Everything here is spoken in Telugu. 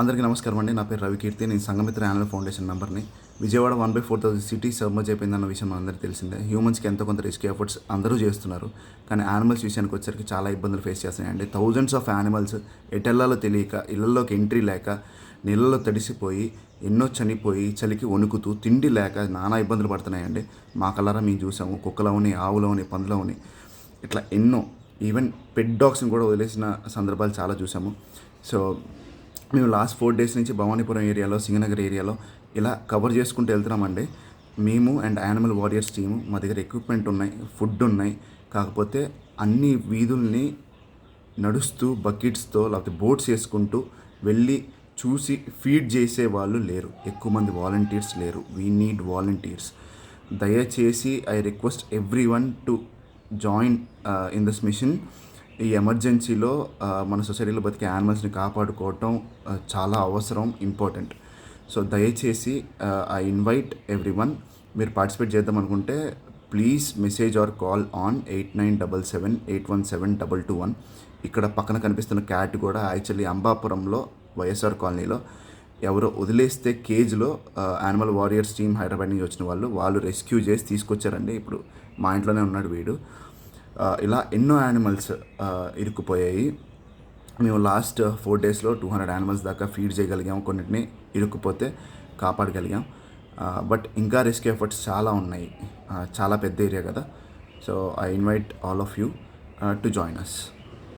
అందరికీ నమస్కారం అండి. నా పేరు రవికీర్తి. నేను సంఘమిత్ర యానిమల్ ఫౌండేషన్ మెంబర్ని. విజయవాడ 1/4,000 సిటీ సబ్మర్జ్ అయిపోయిందన్న విషయం మనందరికీ తెలిసిందే. హ్యూమన్స్కి ఎంతో కొంత రెస్క్యూ ఎఫర్ట్స్ అందరూ చేస్తున్నారు. కానీ యానిమల్స్ విషయానికి వచ్చేసరికి చాలా ఇబ్బందులు ఫేస్ చేస్తున్నాయండి. థౌజండ్స్ ఆఫ్ యానిమల్స్ ఎటెల్లాలో తెలియక, ఇళ్లలోకి ఎంట్రీ లేక, నీళ్ళలో తడిసిపోయి, ఎన్నో చనిపోయి, చలికి వణుకుతూ, తిండి లేక నానా ఇబ్బందులు పడుతున్నాయండి. మా కళ్ళారా మేము చూసాము. కుక్కలవని, ఆవులవని, పందులవని, ఇట్లా ఎన్నో. ఈవెన్ పెట్ డాగ్స్ని కూడా వదిలేసిన సందర్భాలు చాలా చూసాము. సో మేము లాస్ట్ 4 days నుంచి భవానీపురం ఏరియాలో, సింగనగర్ ఏరియాలో ఇలా కవర్ చేసుకుంటూ వెళ్తున్నామండి. మేము అండ్ యానిమల్ వారియర్స్ టీము, మా దగ్గర ఎక్విప్మెంట్ ఉన్నాయి, ఫుడ్ ఉన్నాయి. కాకపోతే అన్ని వీధుల్ని నడుస్తూ బకెట్స్తో లేకపోతే బోట్స్ వేసుకుంటూ వెళ్ళి చూసి ఫీడ్ చేసే వాళ్ళు లేరు. ఎక్కువ మంది వాలంటీర్స్ లేరు. We need volunteers. దయచేసి I request everyone to join in this mission. ఈ ఎమర్జెన్సీలో మన సొసైటీలో బతికే యానిమల్స్ని కాపాడుకోవటం చాలా అవసరం, ఇంపార్టెంట్. సో దయచేసి ఐ ఇన్వైట్ ఎవ్రీ వన్. మీరు పార్టిసిపేట్ చేద్దాం అనుకుంటే please message or call on 8977817221. ఇక్కడ పక్కన కనిపిస్తున్న క్యాట్ కూడా యాక్చువల్లీ అంబాపురంలో వైఎస్ఆర్ కాలనీలో ఎవరో వదిలేస్తే కేజ్లో యానిమల్ వారియర్స్ టీమ్ హైదరాబాద్ నుంచి వచ్చిన వాళ్ళు రెస్క్యూ చేసి తీసుకొచ్చారండి. ఇప్పుడు మా ఇంట్లోనే ఉన్నాడు వీడు. ఇలా ఎన్నో యానిమల్స్ ఇరుక్కుపోయాయి. మేము లాస్ట్ 4 daysలో 200 యానిమల్స్ దాకా ఫీడ్ చేయగలిగాం. కొన్నిటిని ఇరుక్కుపోతే కాపాడగలిగాం. బట్ ఇంకా రెస్క్యూ ఎఫర్ట్స్ చాలా ఉన్నాయి. చాలా పెద్ద ఏరియా కదా. So I invite all of you to join us.